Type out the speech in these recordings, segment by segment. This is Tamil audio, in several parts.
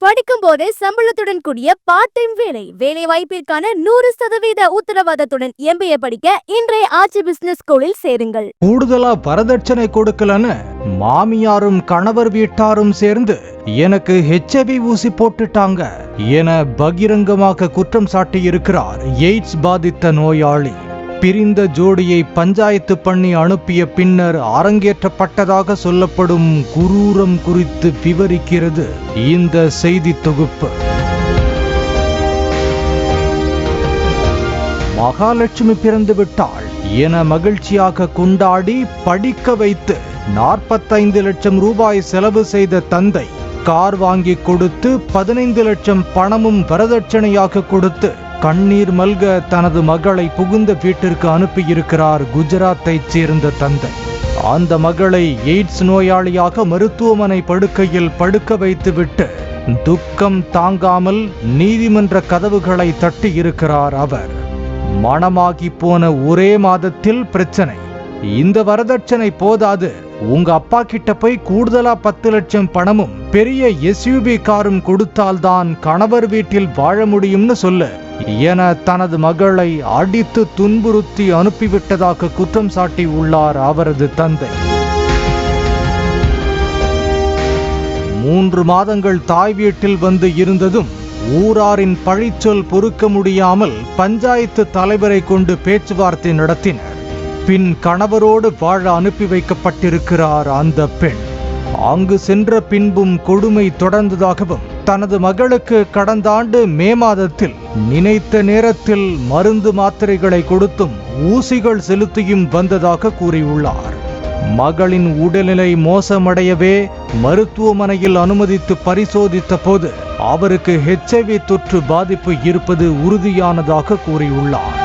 படிக்கும் போதே சம்பளத்துடன் கூடிய பார்ட் டைம் வேலை வாய்ப்பிற்கான 100% உத்தரவாதத்துடன் MBA படிக்க இன்றைய ஆச்சி பிசினஸ் ஸ்கூலில் சேருங்கள். கூடுதலா வரதட்சணை கொடுக்கலன்னு மாமியாரும் கணவர் வீட்டாரும் சேர்ந்து எனக்கு HIV ஊசி போட்டுட்டாங்க என பகிரங்கமாக குற்றம் சாட்டி இருக்கிறார் எய்ட்ஸ் பாதித்த நோயாளி. பிரிந்த ஜோடியை பஞ்சாயத்து பண்ணி அனுப்பிய பின்னர் அரங்கேற்றப்பட்டதாக சொல்லப்படும் குரூரம் குறித்து விவரிக்கிறது இந்த செய்தி தொகுப்பு. மகாலட்சுமி பிறந்து விட்டாள் என மகிழ்ச்சியாக கொண்டாடி படிக்க வைத்து 45 லட்சம் ரூபாய் செலவு செய்த தந்தை கார் வாங்கி கொடுத்து 15 லட்சம் பணமும் வரதட்சணையாக கொடுத்து கண்ணீர் மல்க தனது மகளை புகுந்த வீட்டிற்கு அனுப்பியிருக்கிறார் குஜராத்தைச் சேர்ந்த தந்தை. அந்த மகளை எய்ட்ஸ் நோயாளியாக மருத்துவமனை படுக்கையில் படுக்க வைத்துவிட்டு துக்கம் தாங்காமல் நீதிமன்ற கதவுகளை தட்டி இருக்கிறார் அவர். மணமாகி போன ஒரே மாதத்தில் பிரச்சனை. இந்த வரதட்சணை போதாது, உங்க அப்பா கிட்ட போய் கூடுதலா 10 லட்சம் பணமும் பெரிய SUV காரும் கொடுத்தால்தான் கணவர் வீட்டில் வாழ முடியும்னு சொல்லு என தனது மகளை அடித்து துன்புறுத்தி அனுப்பிவிட்டதாக குற்றம் சாட்டி உள்ளார் அவரது தந்தை. 3 மாதங்கள் தாய் வீட்டில் வந்து இருந்ததும் ஊராரின் பழிச்சொல் பொறுக்க முடியாமல் பஞ்சாயத்து தலைவரை கொண்டு பேச்சுவார்த்தை நடத்தினர். பின் கணவரோடு வாழ அனுப்பி வைக்கப்பட்டிருக்கிறார் அந்த பெண். அங்கு சென்ற பின்பும் கொடுமை தொடர்ந்ததாகவும் தனது மகளுக்கு கடந்த ஆண்டு மே மாதத்தில் நினைத்த நேரத்தில் மருந்து மாத்திரைகளை கொடுத்தும் ஊசிகள் செலுத்தியும் வந்ததாக கூறியுள்ளார். மகளின் உடல்நிலை மோசமடையவே மருத்துவமனையில் அனுமதித்து பரிசோதித்த போது அவருக்கு HIV தொற்று பாதிப்பு இருப்பது உறுதியானதாக கூறியுள்ளார்.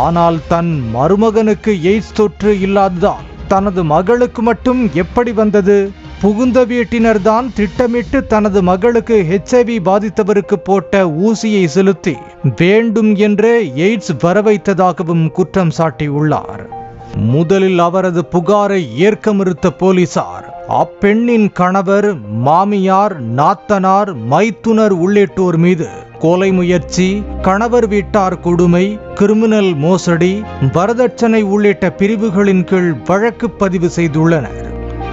ஆனால் தன் மருமகனுக்கு எய்ட்ஸ் தொற்று இல்லாததால் தனது மகளுக்கு மட்டும் எப்படி வந்தது? புகுந்த வீட்டினர் தான் திட்டமிட்டு தனது மகளுக்கு HIV பாதித்தவருக்கு போட்ட ஊசியை செலுத்தி வேண்டும் என்றே எய்ட்ஸ் வரவைத்ததாகவும் குற்றம் சாட்டியுள்ளார். முதலில் அவரது புகாரை ஏற்க மறுத்த போலீசார் அப்பெண்ணின் கணவர், மாமியார், நாத்தனார், மைத்துனர் உள்ளிட்டோர் மீது கொலை முயற்சி, கணவர் வீட்டார் கொடுமை, கிரிமினல் மோசடி, வரதட்சணை உள்ளிட்ட பிரிவுகளின் கீழ் வழக்கு பதிவு செய்துள்ளனர்.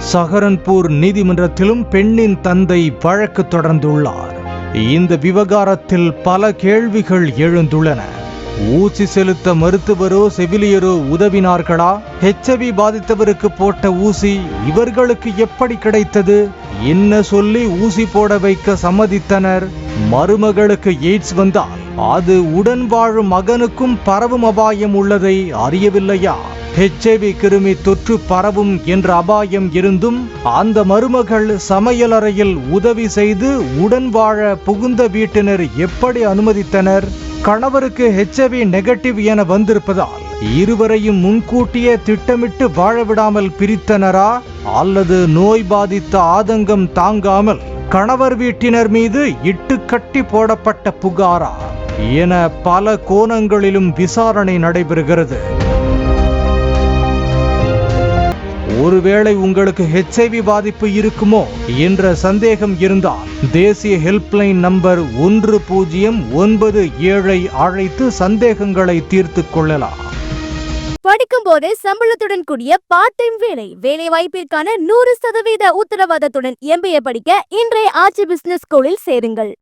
சஹரன்பூர் நீதிமன்றத்திலும் பெண்ணின் தந்தை வழக்கு தொடர்ந்துள்ளார். இந்த விவகாரத்தில் பல கேள்விகள் எழுந்துள்ளன. ஊசி செலுத்த மருத்துவரோ செவிலியரோ உதவினார்களா? HIV பாதித்தவருக்கு போட்ட ஊசி இவர்களுக்கு எப்படி கிடைத்தது? என்ன சொல்லி ஊசி போட வைக்க சம்மதித்தனர்? மருமகளுக்கு எய்ட்ஸ் வந்தால் அது உடன் வாழும் மகனுக்கும் பரவும் அபாயம் உள்ளதை அறியவில்லையா? HIV கிருமி தொற்று பரவும் என்ற அபாயம் இருந்தும் அந்த மருமகள் சமையலறையில் உதவி செய்து உடன் வாழ புகுந்த வீட்டினர் எப்படி அனுமதித்தனர்? கணவருக்கு HIV நெகட்டிவ் என வந்திருப்பதால் இருவரையும் முன்கூட்டியே திட்டமிட்டு வாழவிடாமல் பிரித்தனரா? அல்லது நோய் பாதித்த ஆதங்கம் தாங்காமல் கணவர் வீட்டினர் மீது இட்டுக்கட்டி போடப்பட்ட புகாரா என பல கோணங்களிலும் விசாரணை நடைபெறுகிறது. ஒருவேளை உங்களுக்கு HIV பாதிப்பு இருக்குமோ என்ற சந்தேகம் இருந்தால் தேசிய ஹெல்ப்லைன் நம்பர் 1097 அழைத்து சந்தேகங்களை தீர்த்து கொள்ளலாம். படிக்கும் போதே சம்பளத்துடன் கூடிய பார்ட் டைம் வேலை வாய்ப்பிற்கான 100% உத்தரவாதத்துடன் MBA படிக்க இன்றைய ஆச்சி பிசினஸ் ஸ்கூலில் சேருங்கள்.